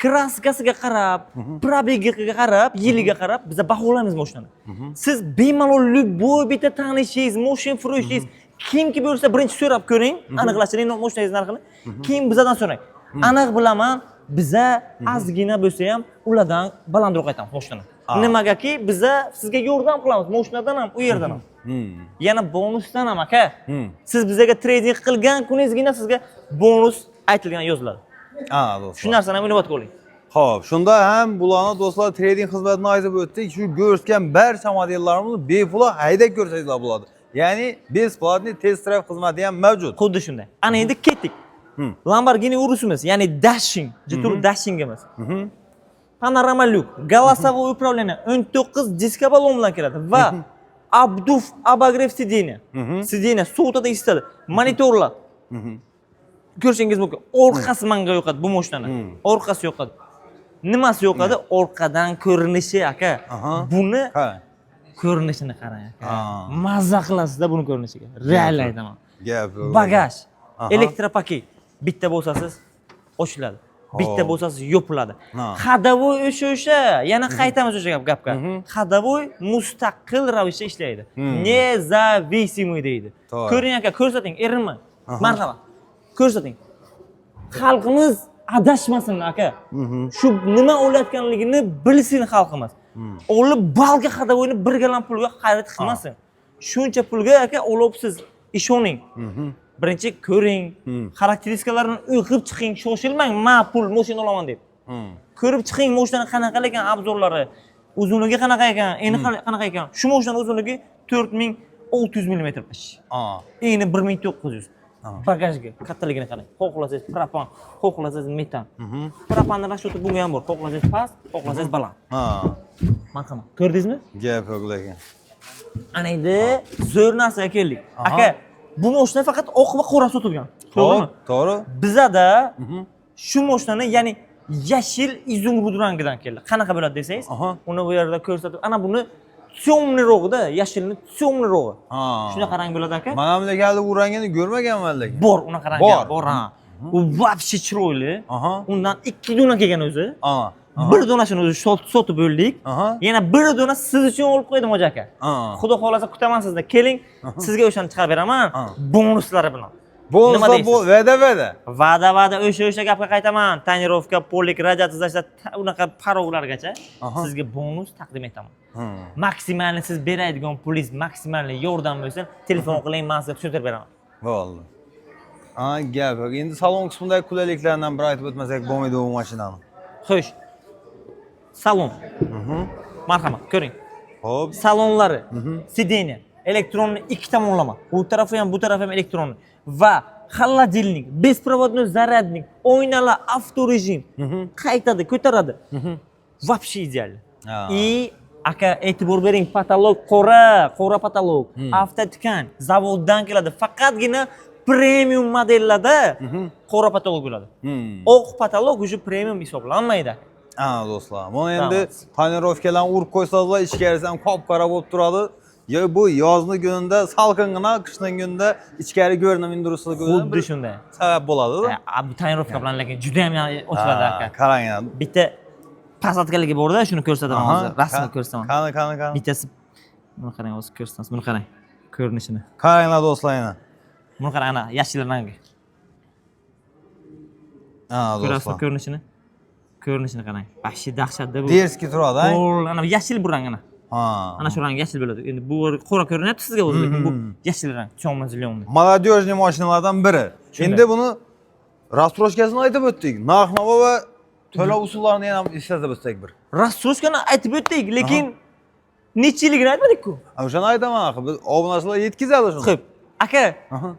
kraskasiga qarab, probegiga qarab, yiliga qarab biza baholaymiz mashinani. Siz bemalol любой bitta tanishingiz, mashina furoshingiz kimki bo'lsa birinchi so'rab ko'ring, aniqlashtiring mashinangiz narxini. Keyin bizadan so'rang. Aniq bilaman, biza ozgina bo'lsa ham ulardan balandroq aytamiz mashinani. Nimagaki biza sizga yordam qilamiz mashinadan ham, u yerdan ham. Yana bonusdan ham aka. Siz bizga trading qilgan kuningizgina sizga bonus aytilgan yoziladi. Do'stlar. Shu narsani ham inobatga oling. Xo'p, shunda ham bularni do'stlar trading xizmatini aytib o'tdik. Shu ko'rsatgan barcha modellarimizni bepul haydab ko'rsatishlar bo'ladi. Ya'ni besplatniy test drive xizmati ham mavjud. Xuddi shunday. Ana endi ketdik. Lamborghini Urus'imiz, ya'ni Dashing, jitur Dashingimiz. Panorama lyuk, голосовое управление, 19 diska balon bilan keladi va Abduf Abagrev sideniya. Sideniya suvda isitadi. Monitorlar. Ko'rishingiz mumkin. Orqasi menga yoqadi bu mashinani. Orqasi yoqadi. Nimasi yoqadi? Orqadan ko'rinishi aka. Buni ko'rinishini qarang aka. Mazza qilasizda buni ko'rinishiga. Real aytaman. Bagaj, elektropaket. Bitta bo'lsasiz ochiladi. Bitta bo'lsasiz yopiladi. Xadavoy o'sha, yana qaytamiz o'sha gapga. Xadavoy mustaqil ravishda ishlaydi. Nezavisimiy deydi. Ko'ring aka, ko'rsating, erinmang. Marhamat. Ko'rsating. Xalqimiz adashmasin aka. Shu nima olayotganligini bilsin xalqimiz. Olib balga xadavoyni bir galan pulga xarid qilmasin. Shuncha pulga aka olibsiz, ishoning. Birinchi ko'ring, xarakteristikalarni o'qib chiqing, shoshilmang, ma'qul mashina olaman deb. Ko'rib chiqing, mashinaning qanaqa ekan obzorlari, uzunligi qanaqa ekan, eni qanaqa ekan. Shu mashinaning uzunligi 4600 mm. Eni 1900. Bagajga kattaligini qarang. Xohlasangiz propan, xohlasangiz metan. Propanning rashyoti bunga ham bor. Xohlasangiz past, xohlasangiz baland. Marhamat. Ko'rdingizmi? Gap yo'q lekin. Ana endi zo'r narsaga keldik. Aka, bu mashina faqat oq va qora sotilgan. To'g'rimi? To'g'ri. Bizada shu mashinani, ya'ni yashil izumrud rangidan keldi. Qanaqa bo'ladi desangiz, uni bu yerda ko'rsatib, ana buni temnirog'ida, yashilni temnirog'i. Shunaqa rang bo'ladi aka. Mana bu hali u rangini ko'rmaganman lekin. Bor, unaqa rangi bor, ha. U вообще chiroyli. Undan 2 dona kelgan o'zi. Bir donasini o'zi sotib bo'ldik. Yana bir dona siz uchun olib qo'ydim hoji aka. Xudo xolasa kutaman sizda. Keling, sizga o'shani chiqarib beraman, bonuslari bilan. Bonuslar bu va'da. Va'da o'sha gapga qaytaman. Tonirovka, polik, radiator tashlab, unaqa parovlargacha sizga bonus taqdim etaman. Maksimalni siz beradigan pulingiz maksimalni yordam bo'lsa, telefon qiling, men sizga tushuntirib beraman. Bo'ldi. Gap yo'q. Endi salon qismidagi qulayliklardan bir aytib o'tmasak bo'lmaydi bu mashinani. Xo'sh. Salon. Marhamat, ko'ring. Xo'p. Salonlari, sideniya, elektronni ikki tomonlama. Bu tarafi ham, bu tarafi ham elektronni va холодильник, беспроводной зарядник, oynalar, avto rejim. Qaytadi, ko'taradi. Вообще ideal. И aka e'tibor bering, patolog qora patolog, avtotikan, zavoddan keladi. Faqatgina premium modellarda qora patolog bo'ladi. Oq patolog o'sha premium hisoblanmaydi. Do'stlar, buni endi tonirovkalarni urib qo'ysanglar, ichkarisi ham qop-qora bo'lib turadi. Bu yozni kunida salqingina, qishning kunida ichkari ko'rinib induruslik xuddi shunday sabab bo'ladi-da. Bu tonirovka bilan lekin juda ham ochiladi aka. Qarang. Bitta pasatkaligi bor-da, shuni ko'rsataman hozir. Rasmni ko'rsataman. Qani. Bittasi buni qarang, hozir ko'rsatamiz. Buni qarang. Ko'rinishini. Qaranglar do'stlar yana. Buni qarang, ana yashil rangi. Ko'rasizmi ko'rinishini? Ko'rinishini qarang. Baxshi dahshatda bu. Derski turadi, Ana yashil bu rang ana. Ha. Ana shu rang yashil bo'ladi. Endi bu qora ko'rinyapti sizga o'zi, lekin bu yashil rang, темно зеленый. Молодежный mashinalardan biri. Endi buni rastroshkasini aytib o'tdik. Narx-navo va to'lov usullarini ham eslatib o'tsak bir. Rastroshkani aytib o'tdik, lekin necha yilligini aytmadik-ku. O'shani aytaman axir. Biz obunachilar yetkazadi shuni. Xo'p, aka,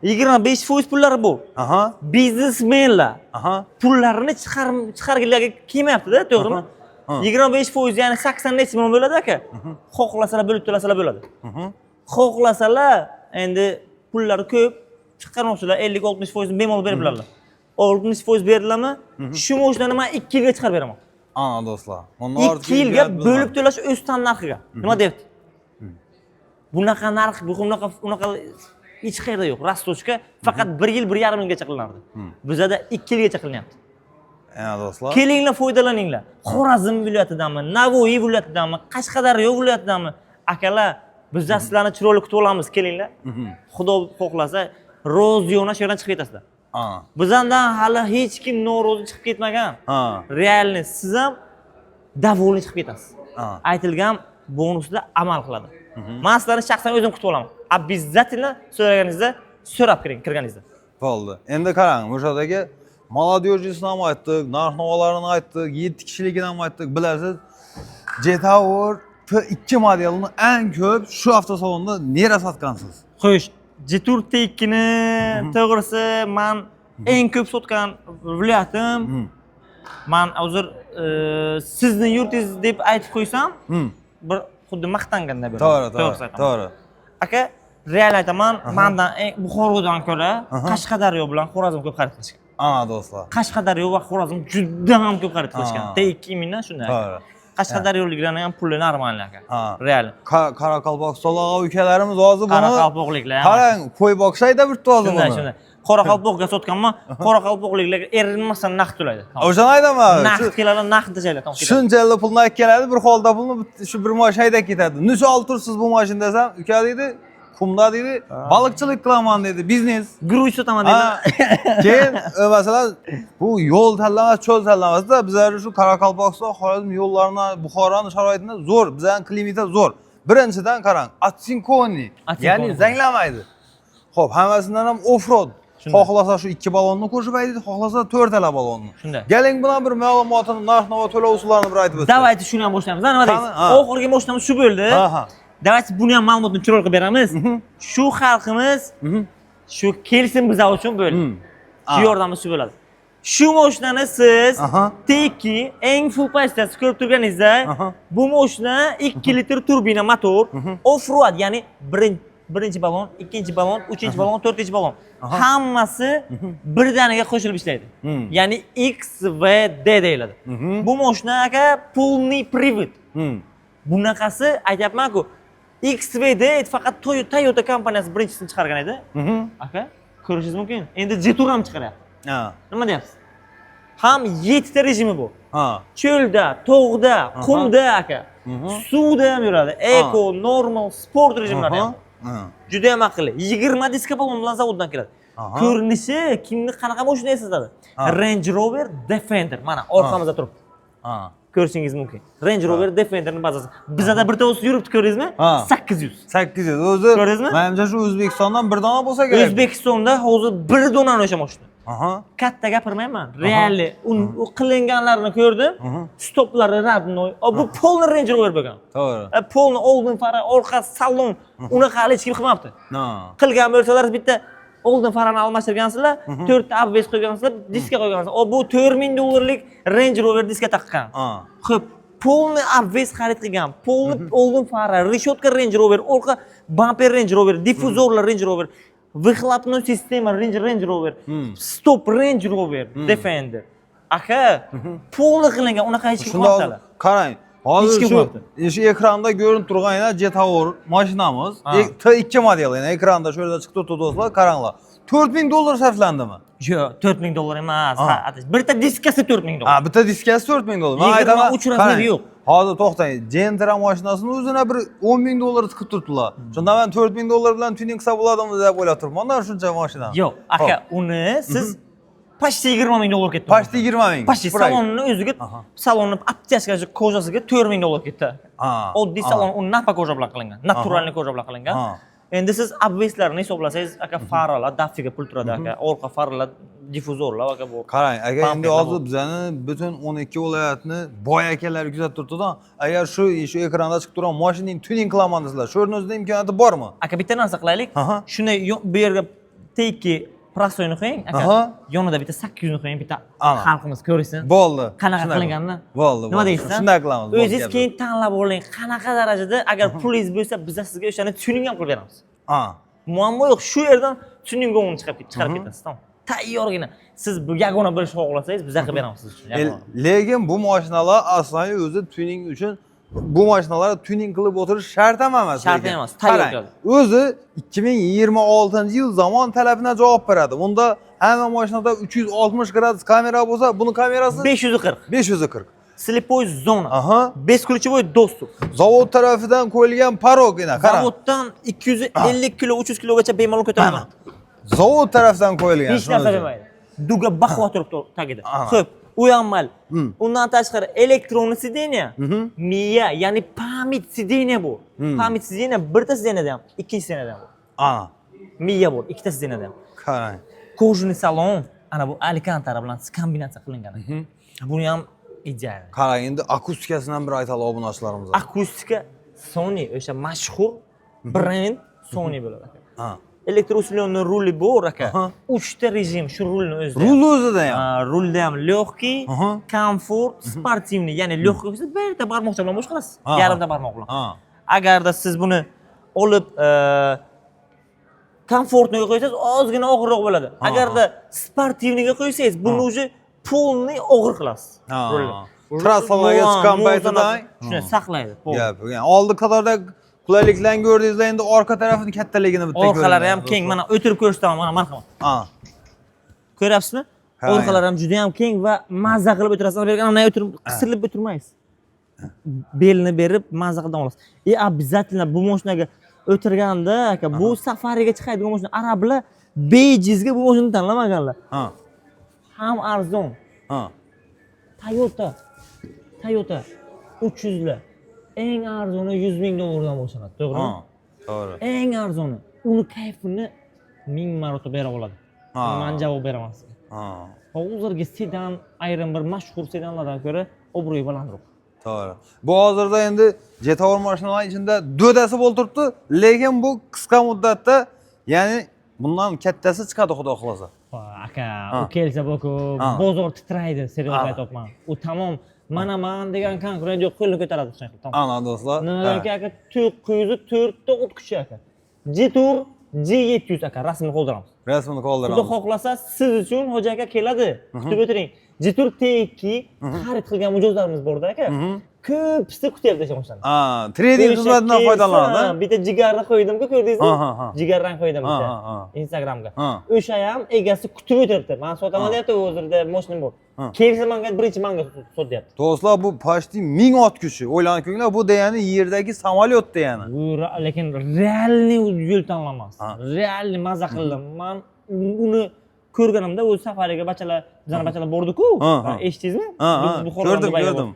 25% pullari bu. Aha. Biznesmenlar Aha. pullarini chiqargilarga kelmayapti-da, to'g'rimi? 25% ya'ni 80 necha million bo'ladi aka. Xohlasalar bo'lib to'lasalar bo'ladi. Xohlasalar endi pullari ko'p chiqarmoqchilar 50-60% bemalol berib beradilar. 60% beriladimi? Shu mashinani men 2 yilga chiqarib beraman. Ana do'stlar. 2 yilga bo'lib to'lash o'z tan narxiga. Nima deyapti? Bunaqa narx, unaqa hech qayerda yo'q. Rastochka faqat 1 yil, 1,5 yilgacha qilinardi. Bizda 2 yilgacha qilinyapti. Ana do'stlar. Kelinglar, foydalaninglar. Xorazm viloyatidanmi, Navoiy viloyatidanmi, Qashqadaryo viloyatidanmi? Akalar, biz sizlarni chiroyli kutib olamiz, kelinglar. Xudo xohlasa, ro'ziyona shu yerdan chiqib ketasizlar. Bizdan hali hech kim norozi chiqib ketmagan. Realni siz ham davolni chiqib ketasiz. Aytilgan bonusda amal qiladi. Men sizlarni shaxsan o'zim kutib olaman. Обязательно so'raganingizda so'rab kirganingizda. Bo'ldi. Endi qarang, o'shadagi молодежьnisini ham aytdik, narx-navolarini aytdik, 7 kishiligini ham aytdik. Bilasiz, Jetower T2 modelini eng ko'p shu avtosalonda nera sotgansiz? Xo'sh, Jetower T2 ni to'g'risi men eng ko'p sotgan viloyatim. Men hozir sizning yurtingiz deb aytib qo'ysam, bir xuddi maqtanganda bo'ladi. To'g'ri, to'g'ri. Aka, real aytaman, mendan Buxorodan ko'ra Qashqadaryo bilan Xorazm ko'p xarid qilishgan. Ana do'stlar. Qashqadaryo va Xorazm juda ham ko'p xarid qilishgan. T2 mingdan shunday. To'g'ri. Qashqadaryoliklarning ham puli normal aka. Real. Qoraqalpoqistonlik ukalarimiz hozir buni. Qoraqalpoqliklar. Qarang, qo'y boqishayda bitta hozir buni. Shunday. Qoraqalpoqga sotganman, qoraqalpoqliklarga erinmasdan naqd to'laydi. O'shani aytaman. Naqd keladi, naqd tashlaydi. Shunchalik pulni keladi, bir holda pulni shu bir mashina haydab ketadi. Necha olib tursiz bu mashina desam, uka deydi, kumda deydi, baliqchilik qilaman dedi, biznes. Guruch sotaman dedi. Keyin masalan, bu yo'l tanlamas, cho'l tanlamasda bizlar shu Qoraqalpoqiston, Xorazm yo'llarini, Buxoroning sharoitida zo'r, bizning klimatda zo'r. Birinchidan qarang, atsinkovniy, ya'ni zanglamaydi. Xo'p, hammasidan ham off-road. Xohlasa shu 2 ballonni qo'shib aytadi, xohlasa 4 tala ballonni. Shunday. Galing bilan bir ma'lumotini, narx-navo to'lov usullarini bir aytib o'tdi. Davayt shuni ham boshlaymiz. Nima deysiz? Oxirgi mashinamiz shu bo'ldi. Davayt buni ham ma'lumotni chiroyli qilib beramiz. Shu xalqimiz shu kelsin bizlar uchun bo'ldi. Shu yordamimiz shu bo'ladi. Shu mashinani siz T2 eng full pastasi ko'rib turganingizda, bu mashina 2 litr turbina motor, off-road, ya'ni birinchi ballon, ikkinchi ballon, uchinchi ballon, to'rtinchi ballon. Hammasi birdaniga qo'shilib ishlaydi. Ya'ni X va D deyiladi. Bu mashina aka полный привод. Bunaqasi aytayapman-ku, X va D faqat Toyota kompaniyasi birinchisini chiqargan edi. Aka, ko'rishingiz mumkin. Endi Jetower ham chiqaryapti. Nima deyapsiz? Ham 7 ta rejimi bu. Cho'lda, tog'da, qumda aka. Suvda ham yuradi. Eco, normal, sport rejimlari ham. Juda ham aqlli. 20 diska ballon bilan zavoddan keladi. Ko'rinishi kimni qanaqa mashina eslatadi? Range Rover Defender. Mana orqamizda turibdi. Ko'rishingiz mumkin. Range Rover Defenderning bazasi. Bizda bir to'g'risi yuribdi, ko'rdingizmi? 800. 800. O'zi ko'rdingizmi? Menimcha shu O'zbekistondan bir dona bo'lsa kerak. O'zbekistonda hozir bir donani o'sha mashina. Katta gapirmayman. Realli u qilinganlarini ko'rdim. Stoplari radnoy. Bu полный Range Rover bo'lgan. To'g'ri. Полный oldin fara, orqa salon. Unaqa hali hech kim qilmabdi. Qilgan bo'lsalar bitta oldin farani almashtirgansizlar, 4 ta ABS qo'ygansizlar, diska qo'ygansizlar. Bu 4000 dollarlik Range Rover diska taqqan. Xo'p, полный ABS xarid qilgan, полный oldin fara, reshotka Range Rover, orqa bumper Range Rover, diffuzorlar Range Rover, выхлопной система Range Rover, stop Range Rover Defender. Aka, полный qilingan, unaqa hech kim qilmabdi. Qarang, hozir shu ekranda ko'rinib turgan Jetower mashinamiz, T2 model, ya'ni ekranda shu yerda chiqib turibdi do'stlar, qaranglar. 4000 dollar sarflandimi? Yo'q, 4000 dollar emas. Bitta diskasi 4000 dollar. Bitta diskasi 4000 dollar. Men aytaman, 3 razmeri yo'q. Hozir to'xtang, Gentra mashinasini o'zina bir 10000 dollar chiqib turibdilar. Shunda men 4000 dollar bilan tuning qilsa bo'ladimi deb o'ylab turibman. Mana shuncha mashina. Yo'q, aka, uni siz Почти 20 ming dollar ketdi. Почти 20 ming. Почти salonni o'ziga, salonni obtyaskasi kojasiga 4 ming dollar ketdi. Oddiy salon, u napa koja bilan qilingan, naturalniy koja bilan qilingan. Endi siz obveslarni hisoblasangiz, aka faralar dafiga pul turadi aka, orqa faralar, difuzorlar aka bu. Qarang, agar endi hozir bizani butun 12 viloyatni boy akalar kuzatib turibdi-da, agar shu ekranda chiqib turgan mashinaning tuning qilaman desalar, shu o'rnida imkoniyati bormi? Aka bitta narsa qilaylik. Shuni bu yerga teki prostoyni qo'ying, aka. Yonida bitta 800 ni qo'ying, bitta xalqimiz ko'rsin. Bo'ldi. Qanaqa qilinganini? Bo'ldi. Nima deysiz? Shunday qilamiz. O'zingiz keyin tanlab oling. Qanaqa darajada agar pulingiz bo'lsa, biz sizga o'shani tuning ham qilib beramiz. Muammo yo'q, shu yerdan tuning o'g'ini chiqarib ketasiz, tamom. Tayyorgina. Siz bu yagona bo'lishni xohlasangiz, biz qilib beramiz siz uchun. Lekin bu mashinalar aslan o'zi tuning uchun bu mashinalar tuning qilib o'tirish shart emas. Shart emas, tayyor. O'zi 2026-yil zamon talabina javob beradi. Bunda hamma mashinada 360 gradus kamera bo'lsa, buni kamerasi 540. 540. Slipoy zona. Бесключевой достуp. Zavod tarafidan qo'yilgan parogina. Zavoddan 250 kilo, 300 kilogacha bemalol ko'tariladi. Zavod tarafidan qo'yilgan. Hech narsa demaydi. Duga baqva turibdi tagida. Xo'p, u ham mal. Undan tashqari elektronli sideniya, miya, ya'ni pamit sideniya bu. Pamit sideniya birta sideniyada ham, ikkinchi sideniyada ham. Miya bor, ikkita sideniyada ham. Qarang. Kojniy salon, ana bu Alicantara bilan kombinatsiya qilingan. Buni ham ideal. Qarang, endi akustikasidan bir aytaylik obunachilarimizga. Akustika Sony, o'sha mashhur brend Sony bo'ladi aka. Elektrousilionni ruli bor aka. 3 ta rejim shu rulni o'zida. Rul o'zida ham. Rulda ham lёгкий, komfort, sportivniy, ya'ni lёгкий bo'lsa, bitta barmoqcha bilan boshqarasiz. Yarimta barmoq bilan. Agarda siz buni olib komfortniga qo'ysangiz, ozgina og'irroq bo'ladi. Agarda sportivniga qo'ysangiz, buni o'zi polniy og'ir qilasiz. Trassalarga chiqqan paytida shuni saqlaydi. Gap, ya'ni oldi qatorda qulayliklarni ko'rdingizlar, endi orqa tarafini kattaligini bitta ko'ring. Orqalari ham keng, mana o'tirib ko'rsataman, mana marhamat. Ko'ryapsizmi? Orqalari ham juda ham keng va mazza qilib o'tirasiz. Mana o'tirib, qisilib o'tirmaysiz. Belni berib mazza qilib olasiz. Обязательно bu mashinaga o'tirganda aka, bu safariga chiqadigan mashina, arablar bejizga bu mashinani tanlamaganlar. Ham arzon. Toyota 300 lar. Eng arzoni 100 ming dollardan boshlanadi, to'g'rimi? To'g'ri. Eng arzoni, uni kayfini 1000 marotaba bera oladi. Men javob beraman sizga. Hozirgi sedan, ayrim bir mashhur sedanlardan ko'ra obro'yi balandroq. To'g'ri. Bu hozirda endi Jetour mashinalarning ichida do'dasi bo'lib turibdi, lekin bu qisqa muddatda, ya'ni bundan kattasi chiqadi, xudo xolasa. Aka, u kelsa boku, bozor titraydi, serial aytibman. U tamom man degan konkurent yo'q, qo'lni ko'taradi shunday qilib. Ana do'stlar. Nimaga aka 904 ta o't kuchi aka. Jetour G700 aka, rasmini qoldiramiz. Rasmini qoldiramiz. Xudo xohlasa siz uchun Xo'ja aka keladi. Kutib o'tiring. Jetour T2 xarid qilgan mijozlarimiz borda aka. Ko'pisi kutyapti o'sha mashina. Trading xizmatidan foydalanadi. Bitta jigarni qo'ydim-ku, ko'rdingizmi? Jigardan qo'ydim bitta Instagramga. O'sha ham egasi kutib o'tiribdi. Men sotaman deyapti, hozirda mashinam bor. Kelsa menga birinchi menga sotyapti. Do'stlar, bu почти 1000 ot kuchi. O'ylanib ko'ringlar, bu degani yerdagi samolyot degani. Lekin realniy yo'l tanlamas. Realniy mazza qildim. Men uni ko'rganimda o'z safariga bizani bachalar bordi-ku. Eshitdingizmi? Ko'rdim.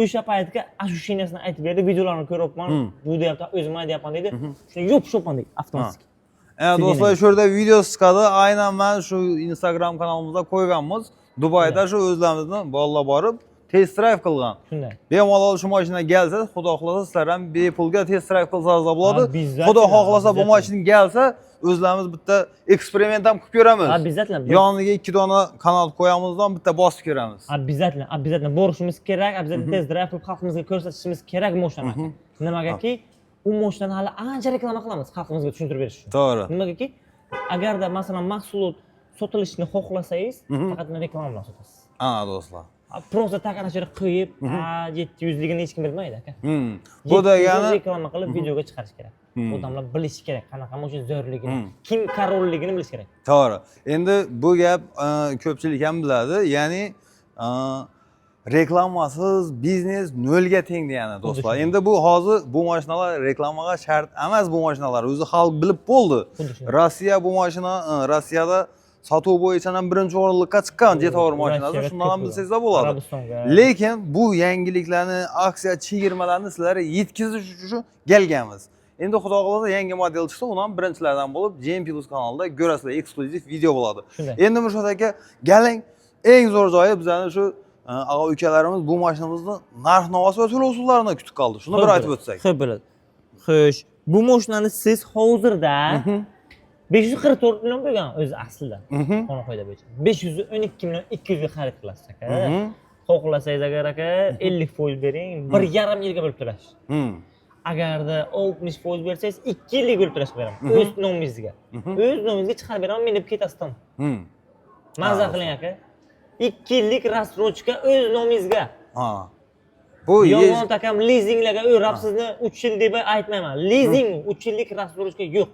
O'sha paytga ощущениясini aytib berdi, videolarni ko'ryapman. Bu deyapti, o'zim aytyapman dedi. Shuni yopishibman dedi, avtomatik. Do'stlar, shu yerda video chiqadi. Aynan men shu Instagram kanalimizda qo'yganmiz. Dubayda shu o'zlarimizdan bolalar borib test drive qilgan. Shunday. Bemalol shu mashina kelsa, xudo xohlasa sizlar ham bepulga test drive qilsangiz bo'ladi. Xudo xohlasa bu mashina kelsa, o'zlarimiz bitta eksperiment ham qilib ko'ramiz. Обязательно. Yoniga 2 dona kanal qo'yamizdan bitta bosib ko'ramiz. Обязательно borishimiz kerak, обязательно test drive qilib xalqimizga ko'rsatishimiz kerak mashinani. Nimagaki, u mashinani hali ancha reklama qilamiz xalqimizga tushuntirib berish uchun. To'g'ri. Nimagaki, agarda masalan mahsulot sotilishini xohlasangiz, faqat reklama bilan sotasiz. Do'stlar. Prosta taqanachini qo'yib, 700 ligini hech kim bilmaydi aka. Bu degani reklama qilib videoga chiqarish kerak. Odamlar bilishi kerak, qanaqa mashina zo'rligini, kim qarorligini bilish kerak. To'g'ri. Endi bu gap ko'pchilik ham biladi, ya'ni reklamasiz biznes nolga teng degani do'stlar. Endi bu hozir bu mashinalar reklamaga shart emas, bu mashinalar o'zi xalq bilib bo'ldi. Rossiya bu mashina, Rossiyada sotuv bo'yicha ham birinchi o'rinlikka chiqqan Jetour mashinasi, shundan ham bilsangizlar bo'ladi. Lekin bu yangiliklarni, aksiya chegirmalarni sizlarga yetkazish uchun kelganmiz. Endi xudo xolasa yangi model chiqsa, uni ham birinchilardan bo'lib GM Plus kanalida ko'rasizlar, eksklyuziv video bo'ladi. Endi Mirshod aka, galing eng zo'r joyi bizlarni shu ag'a ukalarimiz bu mashinamizni narx-navosi va to'lov usullarini kutib qoldi. Shuni bir aytib o'tsak. Xo'p bo'ladi. Xo'sh, bu mashinani siz hozirda 544 million bo'lgan o'zi aslida. Qonun qoida bo'yicha. 512 million 200 ga xarid qilasiz aka. Xohlasangiz agar aka 50% bering, 1,5 yilga bo'lib to'lash. Agarda 60% bersangiz 2 yillik bo'lib to'lash beraman. O'z nomingizga. O'z nomingizga chiqarib beraman, men deb ketasizdan. Maza qiling aka. 2 yillik rassrochka o'z nomingizga. Bu yomon takam lizinglarga o'rab sizni 3 yil deb aytmayman. Lizing 3 yillik rassrochka yo'q.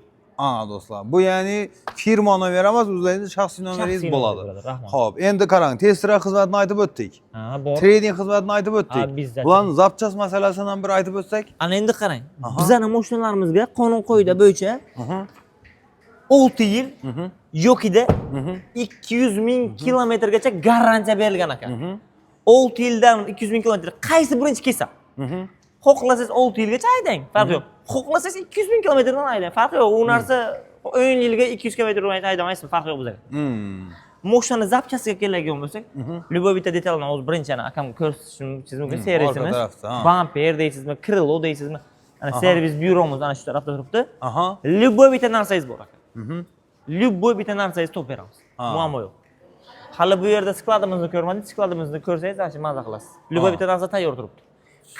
Do'stlar, bu ya'ni firma nomeri emas, o'zlaringiz shaxsiy nomeringiz bo'ladi. Xo'p, endi qarang, test-drive xizmatini aytib o'tdik. Trading xizmatini aytib o'tdik. Bularning zapchas masalasini ham bir aytib o'tsak. Ana endi qarang. Bizning mashinalarimizga qonun qoida bo'yicha 6 yil yo'qida 200 ming kilometrgacha garantiya berilgan ekan. 6 yildan 200 ming kilometr qaysi birinchi kelsa? Xohlasangiz 6 yilgacha haydang, farqi yo'q. Xohlasangiz 200 ming kilometrdan haydang, farqi yo'q. U narsa 10 yilga 200 kilometrdan haydamaysiz, farqi yo'q bizga. Mashinani zapchasiga keladigan bo'lsak, любой bitta detalni o'z birinchini akam ko'rsatishingiz mumkin, servisimiz. Bumper deysizmi, krilo deysizmi? Ana servis byuromiz ana shu tarafda turibdi. Любой bitta narsangiz bor aka. Любой bitta narsangiz top beramiz. Muammo yo'q. Hali bu yerda skladimizni ko'rmadingiz, skladimizni ko'rsangiz ancha maza qilasiz. Любой bitta narsa tayyor turibdi.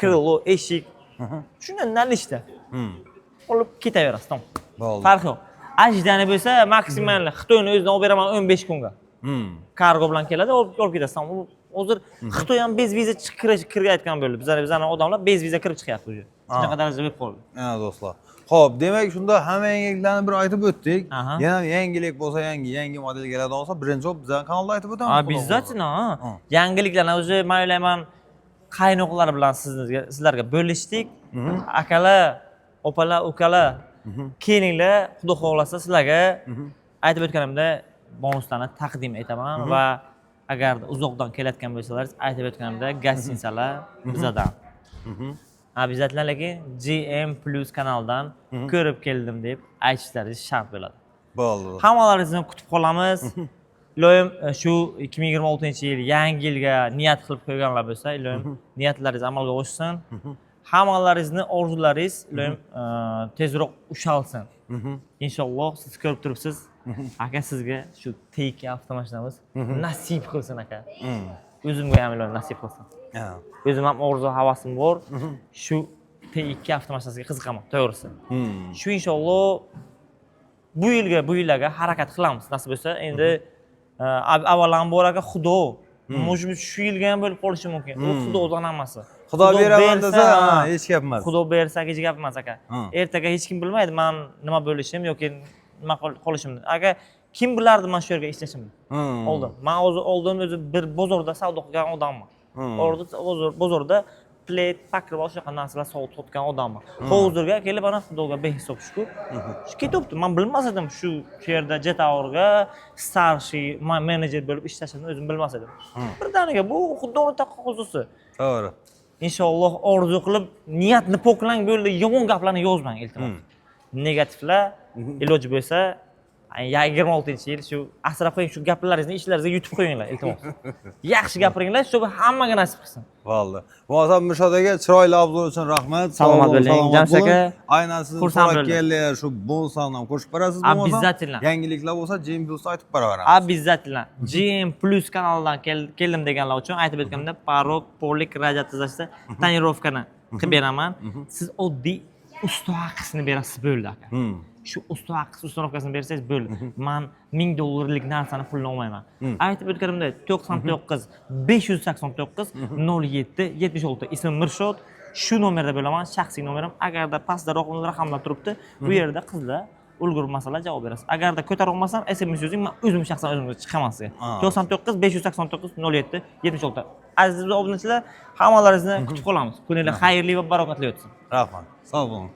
Krilo, eshik. Shundan nalishda. Olib ketaverasiz, tamom. Farqi yo'q. Ajdani bo'lsa maksimal Xitoyni o'zidan olib beraman 15 kunga. Kargo bilan keladi, olib ketasiz. Hozir Xitoy ham bez viza kirayotgan bo'ldi. Bizlarning odamlar bez viza kirib chiqyapti o'zi. Shunaqa darajada bo'lib qoldi. Do'stlar. Xo'p, demak shunda hamma yangiliklarni bir aytib o'tdik. Yana yangilik bo'lsa, yangi model keladigan bo'lsa, birinchi bo'lib bizning kanalda aytib o'tamiz. Обязательно. Yangiliklarni o'zi men o'ylayman qaynoqlar bilan sizlarga bo'lishdik. Akalar, opalar, ukalar, kelinglar, xudo xolasa sizlarga aytib o'tganimda bonuslarni taqdim etaman va agar uzoqdan kelayotgan bo'lsalaringiz, aytib o'tganimda gostinitsalar bizdan. Обязательно lekin GM Plus kanaldan ko'rib keldim deb aytishlaringiz shart bo'ladi. Bo'ldi. Hammalaringizni kutib qolamiz. Iloyim shu 2026-yil yangi yilga niyat qilib qo'yganlar bo'lsa, iloyim niyatlaringiz amalga oshsin. Hammalaringizni orzularingiz iloyim tezroq ushalsin. Inshaalloh siz ko'rib turibsiz. Aka sizga shu TK avtomashinamiz nasib qilsin aka. O'zimga ham iloyim nasib qilsin. O'zim ham orzu havasim bor. Shu T2 avtomashinasiga qiziqaman, to'g'risi. Shu inshaalloh bu yillarga harakat qilamiz. Nasib bo'lsa, endi avvalambor aka Xudo, может shu yilga ham bo'lib qolishi mumkin. U Xudodan hammasi. Xudo beraman desa, hech gap emas. Xudo bersa hech gap emas aka. Ertaga hech kim bilmaydi men nima bo'lishim yoki nima qolishimni. Aka kim bilardi men shu yerga ishlashimni? Oldin. Men oldin o'zi bir bozorda savdo qilgan odamman. Bozorda plet, pakir va o'sha narsalar sotgan odamman. Hozirga kelib ana Xudoga behisob shukur. Shu ketibdi. Men bilmas edim shu yerda Jetourga starshий menejer bo'lib ishlashimni o'zim bilmas edim. Birdaniga bu Xudoning taqozosi. To'g'ri. Inshaalloh orzu qilib niyatni poklang bo'ldi, yomon gaplarni yozmang iltimos. Negativlar iloji bo'lsa 26-yil shu asrab qo'ying, shu gaplaringizni ishlaringizga yutib qo'yinglar iltimos. Yaxshi gapiringlar, shu hammaga nasib qilsin. Valli. Muazzam Mirshod aka, chiroyli obzor uchun rahmat. Salomat bo'ling, Jamshid aka. Aynan sizni so'raganlar shu bonuslarni ham qo'shib berasiz bo'lmasa? Обязательно. Yangiliklar bo'lsa GM Plus aytib beraveramiz. Обязательно. GM Plus kanalidan keldim deganlar uchun aytib o'tganimda parok, polik, radiator tuzashda tonirovkani qilib beraman. Siz oddiy usto haqisini berasiz bo'ldi aka. Shu usto haqis uстановкасini bersangiz bo'ldi. Men $1000 narsani pulini olmayman. Aytib o'tganimda 99 589 07 76 ismim Mirshod. Shu nomerda bo'laman, shaxsiy nomerim. Agarda pastda raqamlar turibdi, bu yerda qizlar ulgurmasalar javob berasiz. Agarda ko'tara olmasam, SMS yozing, men o'zim shaxsan o'zimga chiqaman sizga. 99 589 07 76. Aziz obunachilar, hammalaringizni kutib qolamiz. Kuninglar xayrli va barakatli o'tsin. Rahmat. Sog' bo'ling.